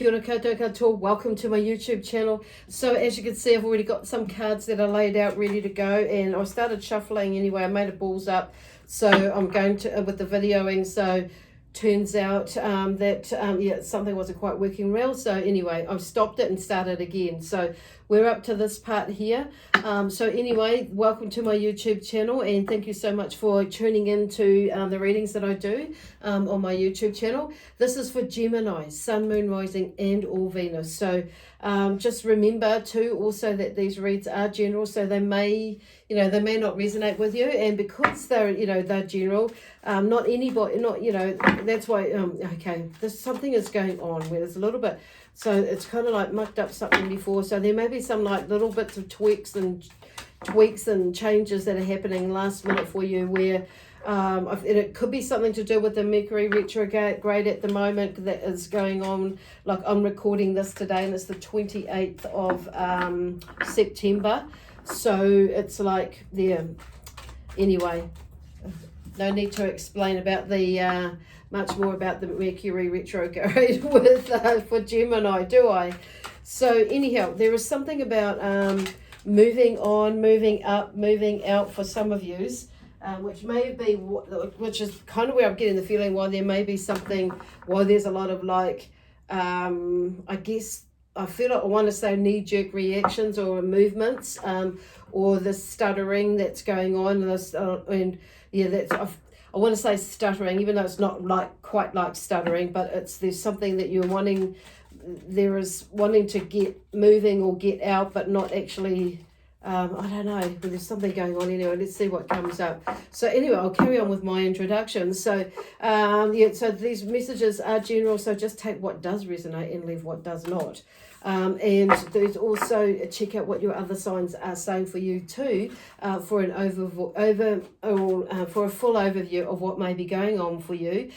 Kia ora koutou katoa, welcome to my YouTube channel. So as you can see, I've already got some cards that are laid out ready to go, and I started shuffling anyway. I made a balls up, so I'm going to with the videoing. So turns out that something wasn't quite working well, so anyway I've stopped it and started again. So we're up to this part here. So anyway, welcome to my YouTube channel, and thank you so much for tuning into the readings that I do on my YouTube channel. This is for Gemini, Sun, Moon, Rising and or Venus. So just remember too also that these reads are general, so they may not resonate with you, and because they're they're general, not anybody, that's why okay, there's something is going on where there's a little bit, so it's kind of like mucked up something before, so there may be some like little bits of tweaks and changes that are happening last minute for you, where and it could be something to do with the Mercury retrograde at the moment that is going on. Like, I'm recording this today and it's the 28th of September, so it's like anyway, no need to explain about the much more about the Mercury retrograde with for Gemini, do I? So anyhow, there is something about moving on, moving up, moving out for some of yous, which may be which is kind of where I'm getting the feeling why there may be something, why there's a lot of like I guess I feel like I want to say knee-jerk reactions or movements, or the stuttering that's going on, and yeah, that's I want to say stuttering, even though it's not like quite like stuttering, but there's something that you're wanting. There is wanting to get moving or get out, but not actually. I don't know, but there's something going on anyway. Let's see what comes up. So anyway, I'll carry on with my introduction. So so these messages are general, so just take what does resonate and leave what does not. And there's also check out what your other signs are saying for you too, for an for a full overview of what may be going on for you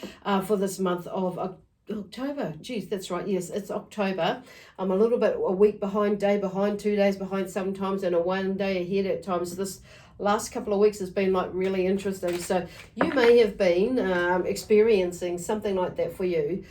for this month of October. Geez, that's right. Yes, it's October. I'm a little bit a week behind, day behind, 2 days behind sometimes, and a 1 day ahead at times. This last couple of weeks has been like really interesting. So you may have been experiencing something like that for you,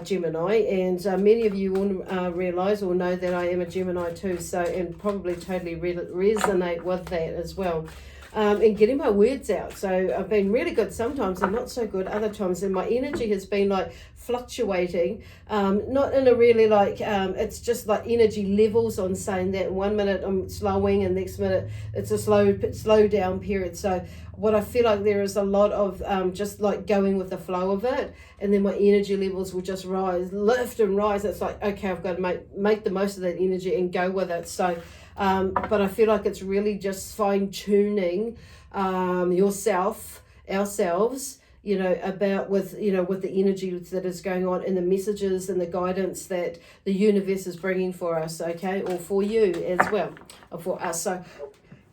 Gemini, and many of you will realize or know that I am a Gemini too. So, and probably totally resonate with that as well. And getting my words out. So I've been really good sometimes and not so good other times, and my energy has been like fluctuating, not in a really like it's just like energy levels on saying that 1 minute I'm slowing and next minute it's a slow down period. So what I feel like there is a lot of just like going with the flow of it, and then my energy levels will just lift and rise. It's like, okay, I've got to make the most of that energy and go with it. So but I feel like it's really just fine-tuning ourselves, about with the energy that is going on and the messages and the guidance that the universe is bringing for us, okay, or for you as well, or for us. So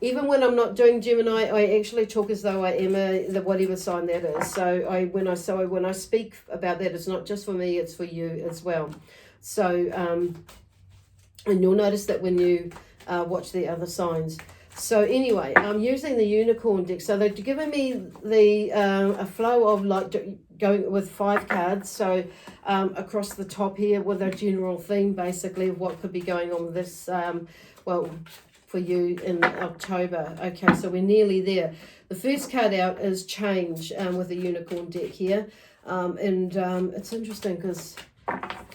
even when I'm not doing Gemini, I actually talk as though I am the whatever sign that is. So when I speak about that, it's not just for me, it's for you as well. So and you'll notice that when you watch the other signs. So anyway, I'm using the unicorn deck. So they're giving me a flow of like going with 5 cards. So across the top here with a general theme basically of what could be going on with this, for you in October. Okay, so we're nearly there. The first card out is change with the unicorn deck here. It's interesting because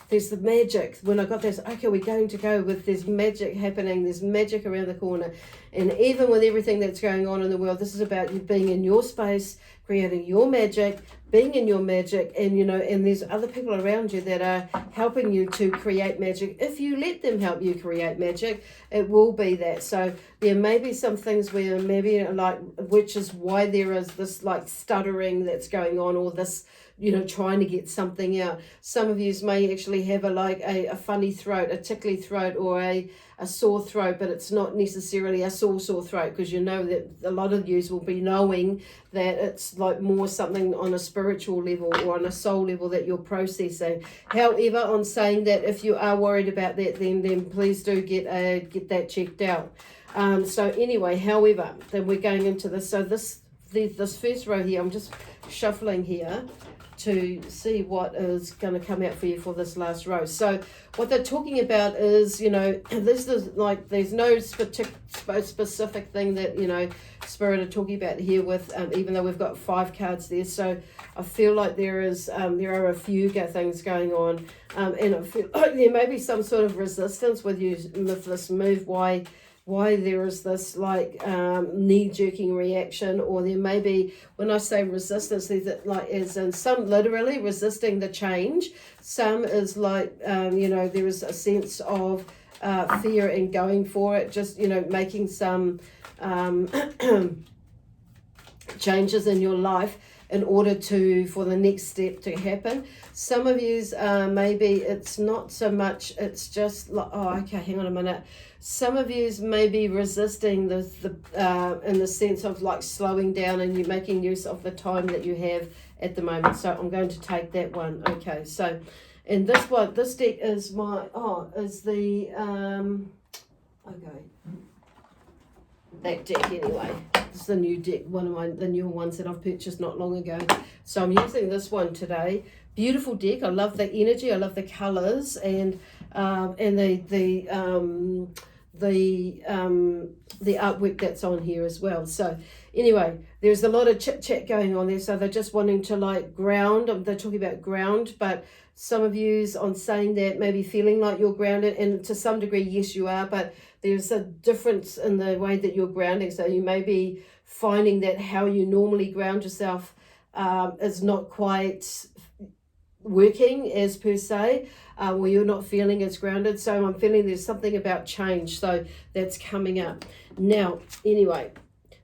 there's the magic. When I got this, okay, we're going to go with this magic happening, there's magic around the corner. And even with everything that's going on in the world, this is about you being in your space, creating your magic, being in your magic, and and there's other people around you that are helping you to create magic. If you let them help you create magic, it will be that. So there may be some things where maybe like, which is why there is this like stuttering that's going on, or this trying to get something out. Some of you may actually have a funny throat, a tickly throat, or a sore throat, but it's not necessarily a sore throat, because that a lot of you will be knowing that it's like more something on a spiritual level or on a soul level that you're processing. However, on saying that, if you are worried about that, then please do get that checked out. So anyway, however, then we're going into this. So this first row here, I'm just shuffling here. to see what is going to come out for you for this last row. So what they're talking about is, you know, this is like, there's no specific thing that, you know, Spirit are talking about here with, even though we've got 5 cards there. So I feel like there are a few things going on, and I feel like there may be some sort of resistance with you with this move, why there is this like knee-jerking reaction, or there may be, when I say resistance, there's like as in some literally resisting the change, some is like you know, there is a sense of fear in going for it, just, you know, making some changes in your life in order for the next step to happen. Some of yous maybe it's not so much, it's just like, oh okay, hang on a minute. Some of yous may be resisting the in the sense of like slowing down, and you're making use of the time that you have at the moment. So I'm going to take that one. Okay, so and this one, this deck is the okay, that deck anyway. It's the new deck, one of the newer ones that I've purchased not long ago. So I'm using this one today. Beautiful deck. I love the energy. I love the colors, and the artwork that's on here as well. So anyway, there's a lot of chit chat going on there. So they're just wanting to like ground. They're talking about ground, but some of yous on saying that maybe feeling like you're grounded, and to some degree, yes, you are, but there's a difference in the way that you're grounding. So you may be finding that how you normally ground yourself is not quite working as per se, where you're not feeling as grounded. So I'm feeling there's something about change, so that's coming up now. Anyway,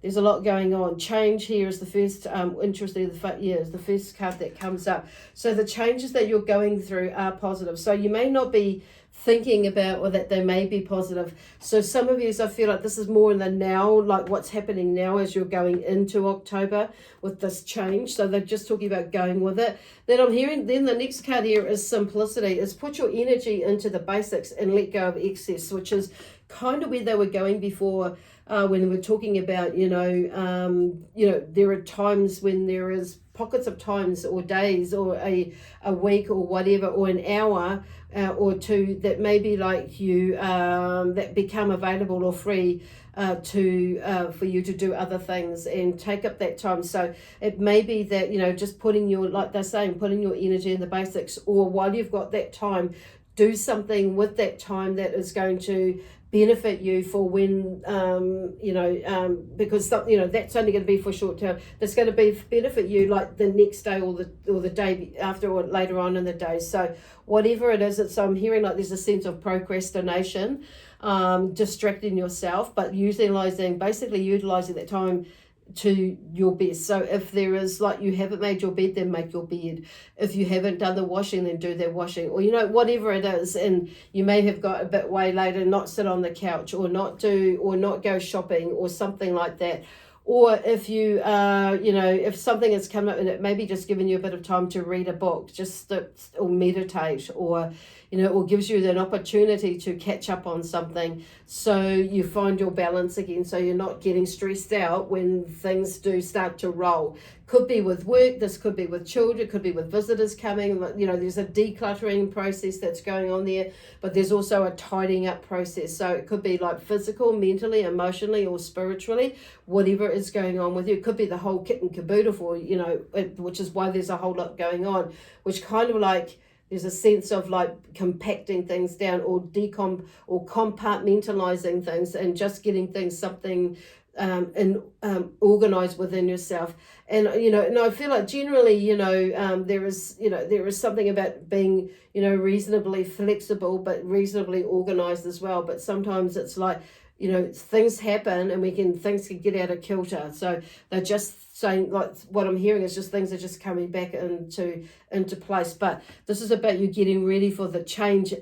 there's a lot going on. Change here is the first, interestingly, is the first card that comes up. So the changes that you're going through are positive. So you may not be thinking about, or that they may be positive. So some of you, I feel like this is more in the now, like what's happening now as you're going into October with this change. So they're just talking about going with it. Then I'm hearing, then the next card here is simplicity, is put your energy into the basics and let go of excess, which is kind of where they were going before, when we were talking about, you know, there are times when there is pockets of times or days or a week or whatever, or an hour or two that maybe like you that become available or free for you to do other things and take up that time. So it may be that, you know, just putting your, like they're saying, putting your energy in the basics, or while you've got that time, do something with that time that is going to benefit you for when, because that's only going to be for short term. That's going to benefit you like the next day or the day after or later on in the day. So whatever it is, I'm hearing like there's a sense of procrastination, distracting yourself, but utilizing that time to your best. So if there is like you haven't made your bed, then make your bed. If you haven't done the washing, then do the washing, or whatever it is. And you may have got a bit way later, not sit on the couch, or not go shopping or something like that. Or if you if something has come up and it may be just giving you a bit of time to read a book, or meditate, or or gives you an opportunity to catch up on something, so you find your balance again, so you're not getting stressed out when things do start to roll. Could be with work, this could be with children, could be with visitors coming. There's a decluttering process that's going on there, but there's also a tidying up process. So it could be like physical, mentally, emotionally, or spiritually, whatever is going on with you. It could be the whole kit and caboodle for, which is why there's a whole lot going on, which kind of like, there's a sense of like compacting things down, or compartmentalizing things, and just getting things organized within yourself. And and I feel like generally there is something about being reasonably flexible but reasonably organized as well. But sometimes it's like things happen and things can get out of kilter. So they're just saying, like, what I'm hearing is just things are just coming back into place. But this is about you getting ready for the change,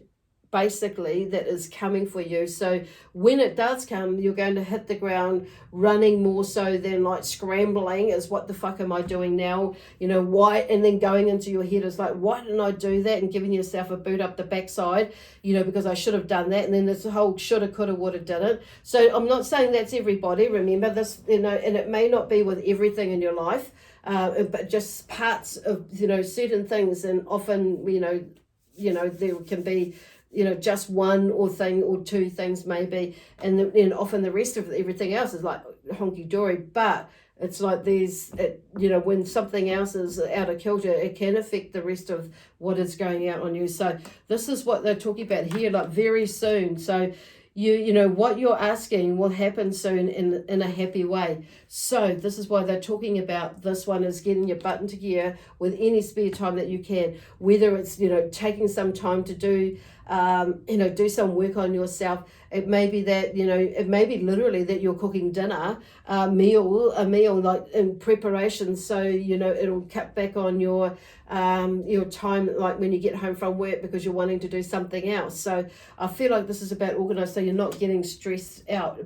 basically, that is coming for you. So when it does come, you're going to hit the ground running more so than like scrambling is what the fuck am I doing now? Why? And then going into your head is like, why didn't I do that? And giving yourself a boot up the backside, because I should have done that. And then there's the whole shoulda, coulda, woulda, didn't. So I'm not saying that's everybody. Remember this, and it may not be with everything in your life. but just parts of, certain things. And often, there can be, just one or thing or two things maybe, and then often the rest of everything else is like honky-dory. But it's like when something else is out of kilter, it can affect the rest of what is going out on you. So this is what they're talking about here, like very soon. So what you're asking will happen soon in a happy way. So this is why they're talking about this one is getting your butt into gear with any spare time that you can, whether it's, taking some time to do some work on yourself. It may be that, it may be literally that you're cooking dinner, a meal like in preparation. So, it'll cut back on your time, like when you get home from work, because you're wanting to do something else. So I feel like this is about organized, so you're not getting stressed out,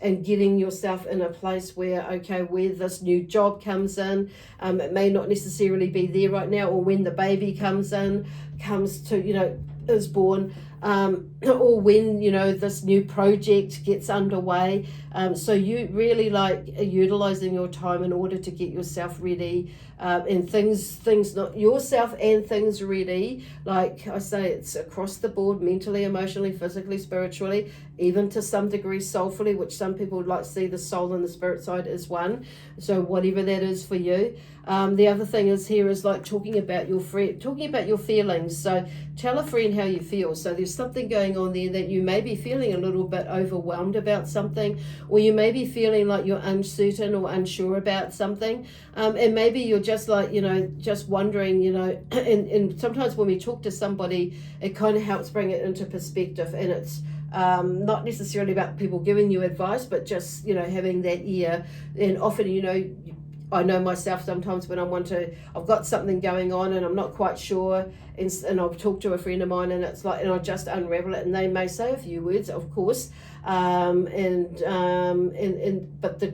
and getting yourself in a place where this new job comes in, it may not necessarily be there right now, or when the baby comes to, is born, or when this new project gets underway. So you really like utilizing your time in order to get yourself ready, and things not yourself and things ready. Like I say, it's across the board, mentally, emotionally, physically, spiritually, even to some degree soulfully, which some people like to see the soul and the spirit side as one. So whatever that is for you. The other thing is here is like talking about your feelings. So tell a friend how you feel. So there's something going on there that you may be feeling a little bit overwhelmed about something, or you may be feeling like you're uncertain or unsure about something, and maybe you're just like, just wondering, and sometimes when we talk to somebody, it kind of helps bring it into perspective. And it's not necessarily about people giving you advice, but just, having that ear. And often, I know myself sometimes when I've got something going on and I'm not quite sure, and I'll talk to a friend of mine, and it's like, and I just unravel it, and they may say a few words, of course, but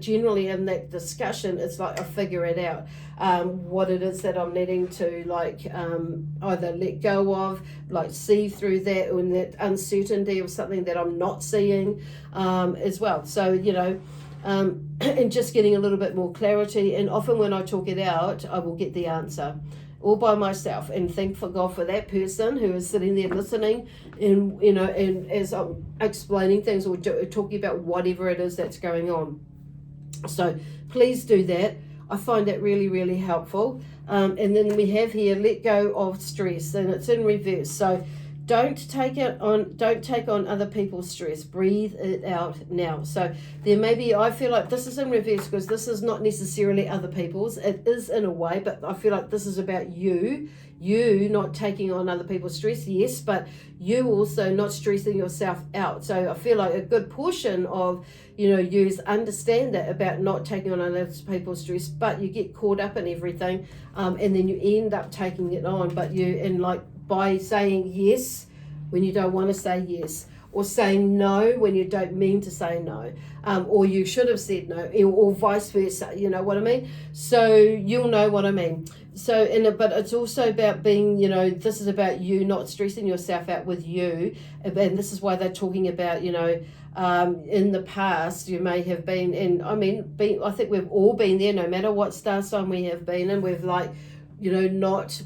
generally in that discussion, it's like I figure it out, what it is that I'm needing to either let go of, like see through that, or in that uncertainty of something that I'm not seeing, as well. So and just getting a little bit more clarity. And often when I talk it out, I will get the answer all by myself, and thank for God for that person who is sitting there listening, and and as I'm explaining things or talking about whatever it is that's going on. So please do that. I find that really, really helpful. And then we have here, let go of stress, and it's in reverse. So don't take on other people's stress. Breathe it out now. So there may be, I feel like this is in reverse, because this is not necessarily other people's. It is in a way, but I feel like this is about you not taking on other people's stress, yes, but you also not stressing yourself out. So I feel like a good portion of, you understand that about not taking on other people's stress, but you get caught up in everything, and then you end up taking it on, by saying yes when you don't want to say yes, or saying no when you don't mean to say no, or you should have said no, or vice versa, you know what I mean? So you'll know what I mean. So, but it's also about being, this is about you not stressing yourself out with you, and this is why they're talking about, in the past you may have been, and I think we've all been there, no matter what star sign we have been in, we've not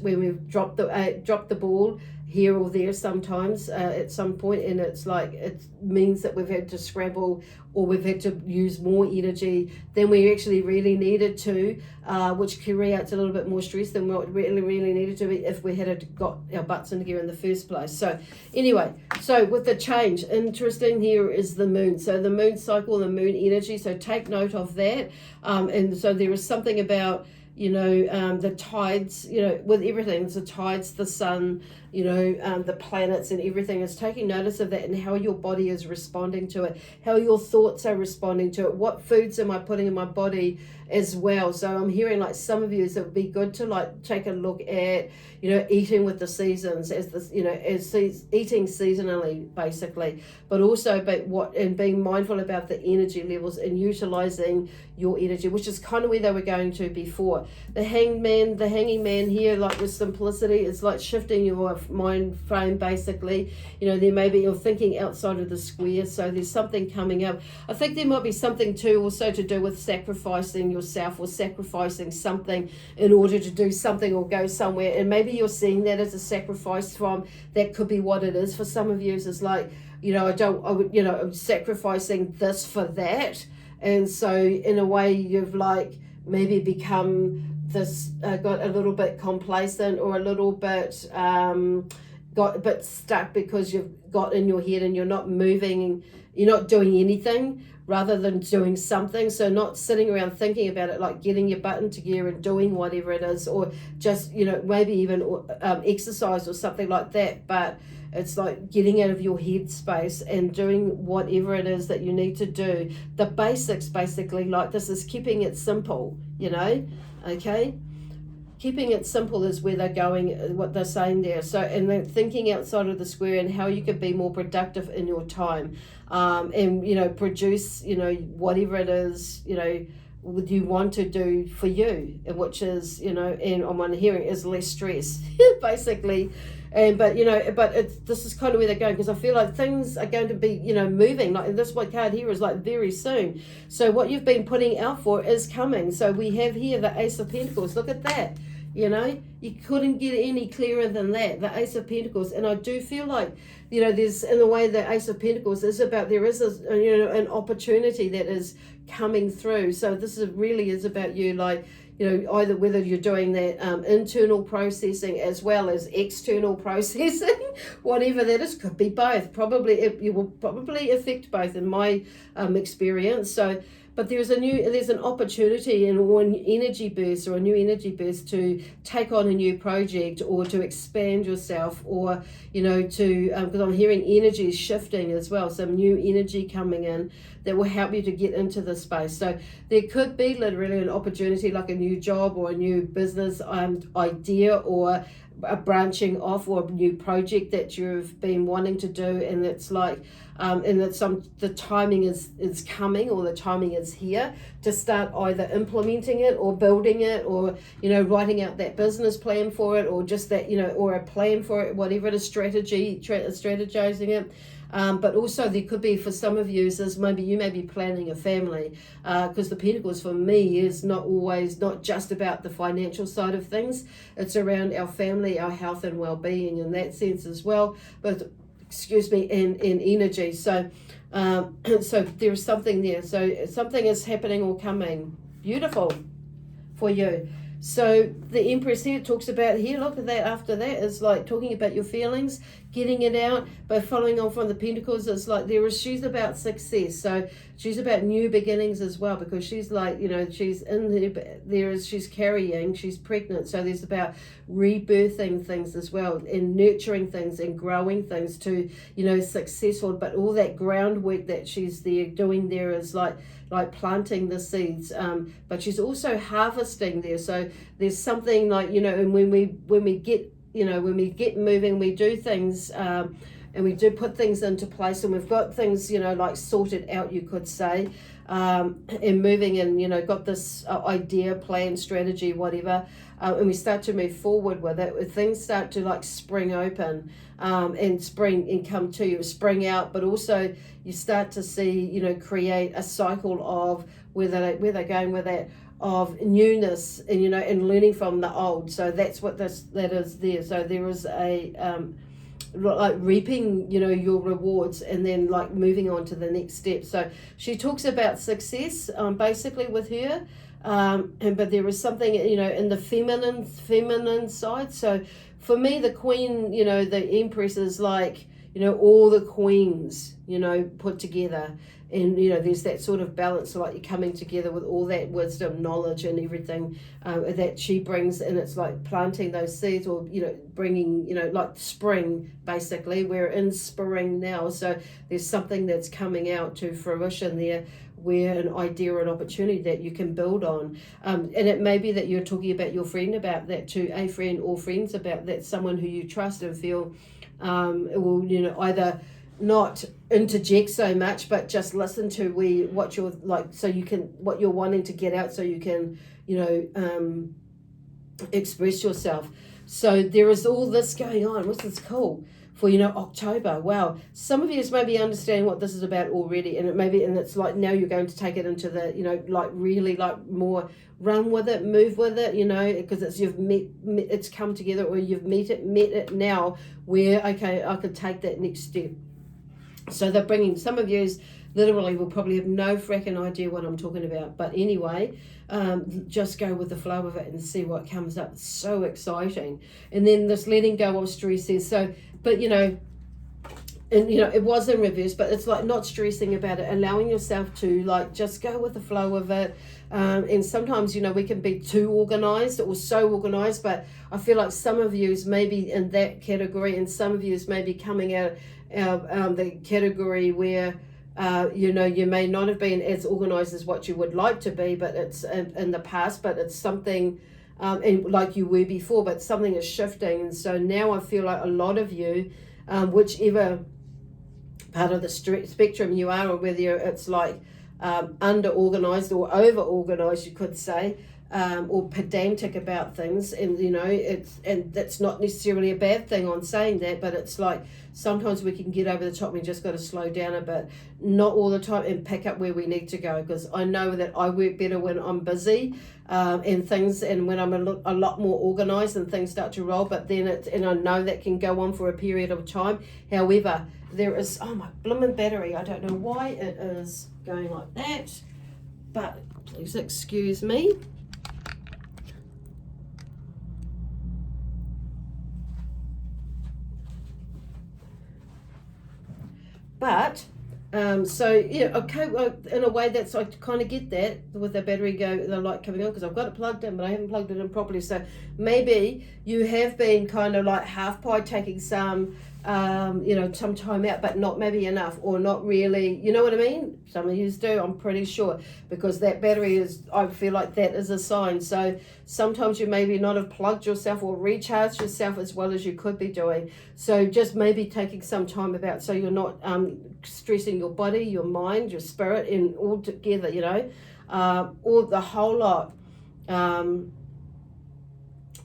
when we've dropped the ball here or there sometimes at some point, and it's like it means that we've had to scramble, or we've had to use more energy than we actually really needed to, which creates a little bit more stress than what really needed to be if we had got our butts in gear in the first place. So anyway, so with the change, interesting here is the moon. So the moon cycle, the moon energy, so take note of that, and so there is something about the tides, with everything, it's the tides, the sun, the planets and everything is taking notice of that, and how your body is responding to it, how your thoughts are responding to it, what foods am I putting in my body as well. So I'm hearing like some of you, it would be good to take a look at, eating with the seasons, as this, eating seasonally basically, but also and being mindful about the energy levels and utilizing your energy, which is kind of where they were going to before. The hanging man here, like with simplicity, it's like shifting your mind frame, basically. You know, there maybe you're thinking outside of the square, so there's something coming up. I think there might be something too also to do with sacrificing yourself or sacrificing something in order to do something or go somewhere, and maybe you're seeing that as a sacrifice. From that could be what it is for some of you. Is like, you know, I'm sacrificing this for that. And so in a way you've like maybe become this, got a little bit complacent or a little bit, got a bit stuck because you've got in your head and you're not moving, you're not doing anything rather than doing something. So not sitting around thinking about it, like getting your butt into gear and doing whatever it is, or just, you know, maybe even exercise or something like that. But it's like getting out of your head space and doing whatever it is that you need to do. The basics, basically, like this is keeping it simple, you know, okay? Keeping it simple is where they're going, what they're saying there. So, and then thinking outside of the square and how you can be more productive in your time, and, you know, produce, you know, whatever it is, you know, you want to do for you, which is, you know, and on one hearing is less stress, basically. And but you know, but this is kind of where they're going, because I feel like things are going to be, you know, moving. Like this one card here is like very soon. So what you've been putting out for is coming. So we have here the Ace of Pentacles. Look at that. You know, you couldn't get any clearer than that, the Ace of Pentacles. And I do feel like, you know, there's, in a way, the Ace of Pentacles is about, there is a, you know, an opportunity that is coming through. So this is really is about you, like, you know, either whether you're doing that internal processing as well as external processing, whatever that is, could be both. Probably it will probably affect both in my experience. So, but there's an opportunity in one energy burst or a new energy burst to take on a new project or to expand yourself, or, you know, to, because I'm hearing energy shifting as well, some new energy coming in that will help you to get into this space. So there could be literally an opportunity, like a new job or a new business idea, or a branching off, or a new project that you've been wanting to do, and it's like, and that the timing is coming, or the timing is here to start either implementing it or building it, or, you know, writing out that business plan for it, or just that, you know, or a plan for it, whatever it is, strategizing it. But also there could be, for some of you, is maybe you may be planning a family, because the Pentacles for me is not just about the financial side of things. It's around our family, our health and well-being in that sense as well, but and energy. So so there's something there. So something is happening or coming. Beautiful for you. So the Empress here talks about here, look at that, after that is like talking about your feelings, getting it out. But following on from the Pentacles, it's like she's about success. So she's about new beginnings as well, because she's like, you know, she's in there, she's carrying, she's pregnant. So there's about rebirthing things as well, and nurturing things and growing things to, you know, successful. But all that groundwork that she's doing there is like planting the seeds, but she's also harvesting there. So there's something like, you know, and when we get moving, we do things, and we do put things into place, and we've got things, you know, like sorted out, you could say, and moving, and, you know, got this idea, plan, strategy, whatever, and we start to move forward with it, things start to like spring open, and come to you, spring out, but also you start to see, you know, create a cycle of where they're going with that, of newness, and, you know, and learning from the old. So that's what that is there. So there is a like reaping, you know, your rewards, and then like moving on to the next step. So she talks about success, basically with her, but there is something, you know, in the feminine side. So for me, the Queen, you know, the Empress is like, you know, all the queens, you know, put together. And, you know, there's that sort of balance, like you're coming together with all that wisdom, knowledge, and everything that she brings. And it's like planting those seeds, or, you know, bringing, you know, like spring, basically. We're in spring now. So there's something that's coming out to fruition there, where an idea or an opportunity that you can build on. And it may be that you're talking about your friend about that, to a friend or friends about that, someone who you trust and feel will, you know, either not interject so much, but just listen to what you're like, so you can, what you're wanting to get out, so you can, you know, express yourself. So there is all this going on. What's this cool? For, you know, October. Wow. Some of you maybe understand what this is about already, and it's like now you're going to take it into the, you know, like really like more run with it, move with it, you know, because it's come together, or you've met it now where, okay, I could take that next step. So they're bringing, some of you literally will probably have no fracking idea what I'm talking about. But anyway, just go with the flow of it and see what comes up. It's so exciting. And then this letting go of stress is so, but you know, and you know, it was in reverse, but it's like not stressing about it, allowing yourself to like just go with the flow of it. And sometimes, you know, we can be too organized or so organized, but I feel like some of you is maybe in that category, and some of you is maybe coming out the category where you know, you may not have been as organized as what you would like to be, but it's in the past, but it's something and like you were before, but something is shifting. And so now I feel like a lot of you, whichever part of the spectrum you are, or whether it's like under organized or over organized, you could say, or pedantic about things, and you know, and that's not necessarily a bad thing on saying that, but it's like sometimes we can get over the top. We just got to slow down a bit, not all the time, and pick up where we need to go, because I know that I work better when I'm busy and things, and when I'm a lot more organized and things start to roll. But then and I know that can go on for a period of time. However, there is, oh my blooming battery, I don't know why it is going like that, but please excuse me. But so yeah, okay, well, in a way that's, I kind of get that with the battery the light coming on, because I've got it plugged in, but I haven't plugged it in properly. So maybe you have been kind of like half by taking some you know, some time out, but not maybe enough, or not really, you know what I mean? Some of you do, I'm pretty sure, because that battery is, I feel like that is a sign. So sometimes you maybe not have plugged yourself or recharged yourself as well as you could be doing. So just maybe taking some time about, so you're not stressing your body, your mind, your spirit, and all together, you know, all the whole lot.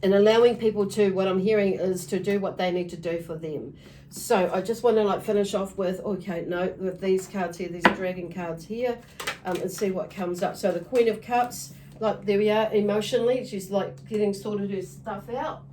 And allowing people to, what I'm hearing is to do what they need to do for them. So I just want to like finish off with, okay, no, with these cards here, these dragon cards here, and see what comes up. So the Queen of Cups, like there we are emotionally, she's like getting sorted her stuff out.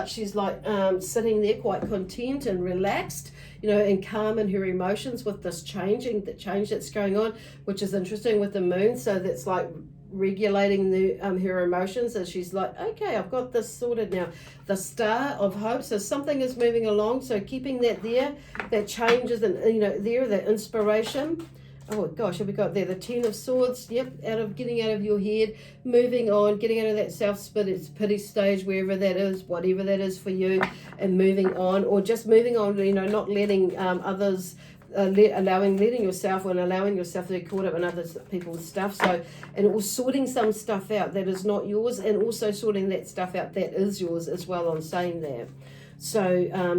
She's like sitting there quite content and relaxed, you know, and calm in her emotions with this change that's going on, which is interesting with the moon. So that's like regulating her emotions, and she's like, okay, I've got this sorted now. The Star of Hope, so something is moving along, so keeping that there, that changes, and you know, there, that inspiration. Oh gosh, have we got there the Ten of Swords? Yep, getting out of your head, moving on, getting out of that self-pity stage, wherever that is, whatever that is for you, and moving on, or just moving on, you know, not letting others letting yourself to be caught up in other people's stuff. So, and it was sorting some stuff out that is not yours, and also sorting that stuff out that is yours as well, on saying that. So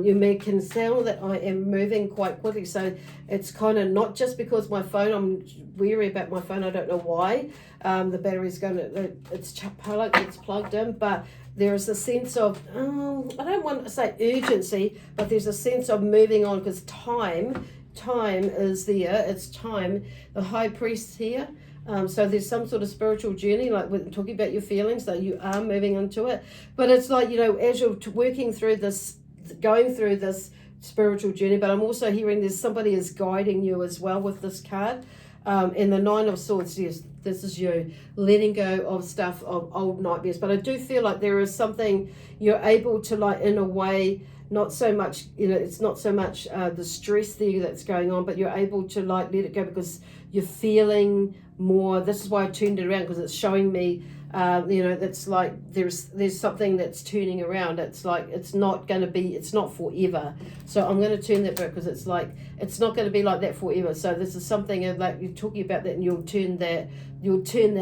you can tell that I am moving quite quickly. So it's kind of not just because my phone, I'm weary about my phone, I don't know why. The battery's it's plugged in, but there is a sense of, I don't want to say urgency, but there's a sense of moving on, because time is there. It's time. The High Priest here. So there's some sort of spiritual journey, like we're talking about your feelings, so you are moving into it. But it's like, you know, as you're working through this, going through this spiritual journey, but I'm also hearing there's somebody is guiding you as well with this card. And the Nine of Swords, yes, this is you letting go of stuff, of old nightmares. But I do feel like there is something you're able to, like, in a way, not so much, you know, it's not so much the stress there that's going on, but you're able to like let it go, because you're feeling more. This is why I turned it around, because it's showing me, you know, that's like there's something that's turning around. It's like it's not forever. So I'm going to turn that back, because it's like it's not going to be like that forever. So this is something like you're talking about that, and you'll turn that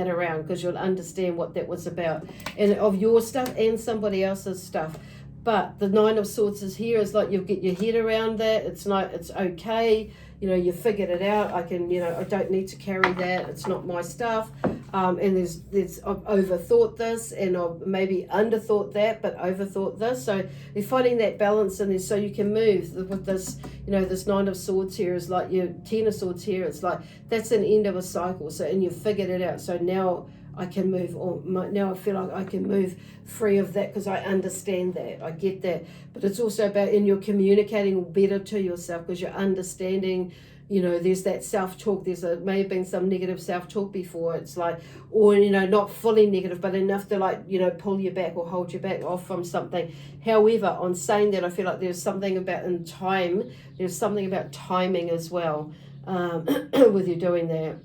around, because you'll understand what that was about, and of your stuff and somebody else's stuff. But the Nine of Swords is here. It's like you'll get your head around that. It's okay. You know, you figured it out. I don't need to carry that. It's not my stuff. and I've overthought this, and I've maybe underthought that, but overthought this. So you're finding that balance in there, so you can move with this. This Nine of Swords here is like your Ten of Swords here. It's like that's an end of a cycle. So, and you've figured it out. So now I can move on. Now I feel like I can move free of that because I understand that. I get that. But it's also about you're communicating better to yourself because you're understanding. There's that self-talk. May have been some negative self-talk before. It's like, or, not fully negative, but enough to pull you back or hold you back off from something. However, on saying that, I feel like there's something about there's something about timing as well with you doing that.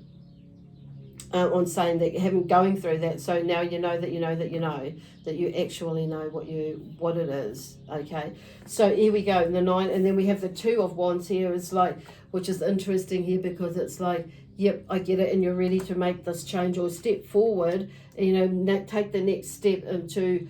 On saying that, going through that, so now you know that you actually know what it is. Okay, so here we go, the 9, and then we have the 2 of Wands here. It's like, which is interesting here because it's like, yep, I get it, and you're ready to make this change or step forward. Take the next step into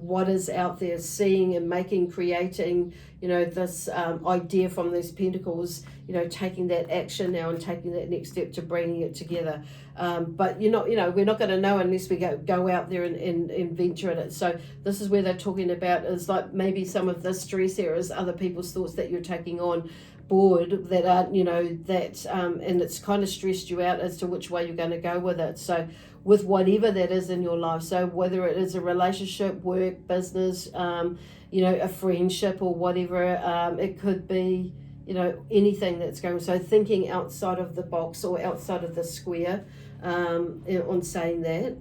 what is out there, seeing and creating this idea from these pentacles, taking that action now and taking that next step to bringing it together. But we're not going to know unless we go out there and venture at it. So this is where they're talking about is like maybe some of this stress here is other people's thoughts that you're taking on board that aren't, and it's kind of stressed you out as to which way you're going to go with it. So with whatever that is in your life, so whether it is a relationship, work, business, a friendship or whatever, it could be, anything that's going. So thinking outside of the box or outside of the square, on saying that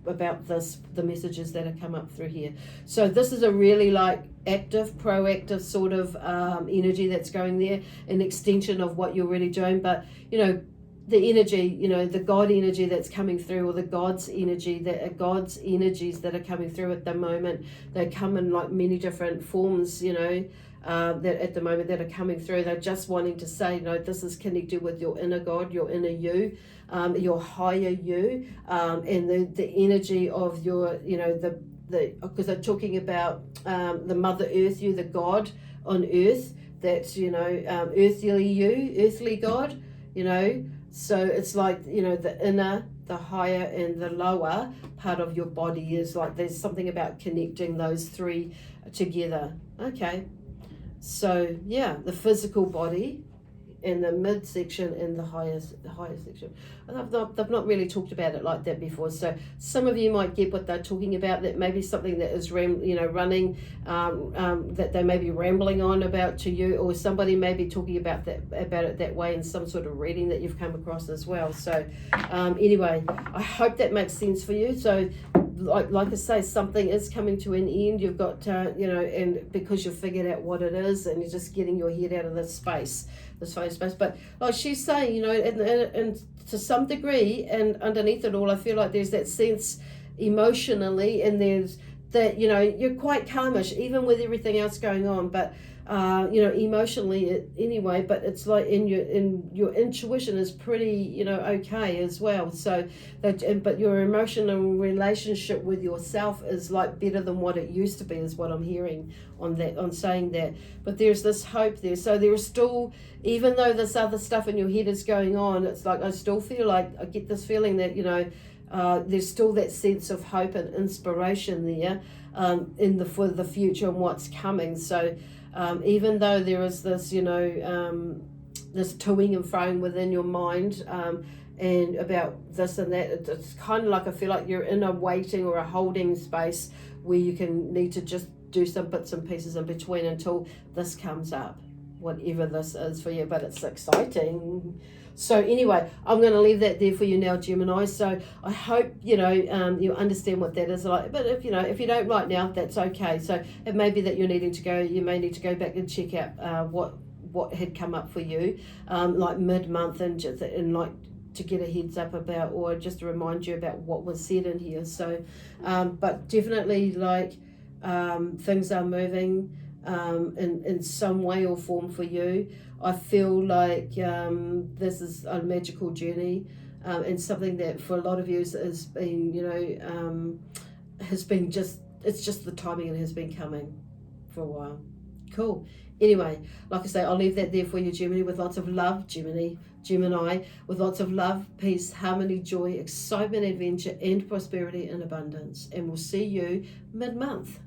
about the messages that have come up through here. So this is a really active, proactive sort of energy that's going there, an extension of what you're really doing. But the energy, the God energy that's coming through, or the God's energy, God's energies that are coming through at the moment, they come in many different forms, that at the moment that are coming through. They're just wanting to say, this is connected with your inner God, your inner you, your higher you, and the energy of your, because they're talking about the Mother Earth, you, the God on earth, that's, earthly you, earthly God, So it's like, the inner, the higher, and the lower part of your body is like, there's something about connecting those three together. Okay. So yeah, the physical body in the midsection and the higher section. They've not really talked about it like that before. So some of you might get what they're talking about, that maybe something that is running, that they may be rambling on about to you, or somebody may be talking about it that way in some sort of reading that you've come across as well. So anyway, I hope that makes sense for you. So like I say, something is coming to an end. You've got and because you've figured out what it is, and you're just getting your head out of this space. But like she's saying, and to some degree, and underneath it all, I feel like there's that sense emotionally, and there's that, you're quite calmish even with everything else going on, but emotionally anyway, but it's like in your intuition is pretty, okay as well. So but your emotional relationship with yourself is like better than what it used to be, is what I'm hearing on saying that. But there's this hope there. So there is still, even though this other stuff in your head is going on, it's like I still feel like I get this feeling that there's still that sense of hope and inspiration there for the future and what's coming. So even though there is this, this toing and froing within your mind, and about this and that, it's kind of like I feel like you're in a waiting or a holding space where you need to just do some bits and pieces in between until this comes up, whatever this is for you. But it's exciting. So anyway, I'm going to leave that there for you now, Gemini. So I hope you understand what that is like. But if you don't right now, that's okay. So it may be that you may need to go back and check out what had come up for you, like mid-month, and to get a heads up about, or just to remind you about what was said in here. So, but definitely things are moving in some way or form for you. I feel like this is a magical journey, and something that for a lot of you has been, it's just the timing, and has been coming for a while. Cool. Anyway, like I say, I'll leave that there for you, Gemini, with lots of love, Gemini, with lots of love, peace, harmony, joy, excitement, adventure, and prosperity and abundance. And we'll see you mid-month.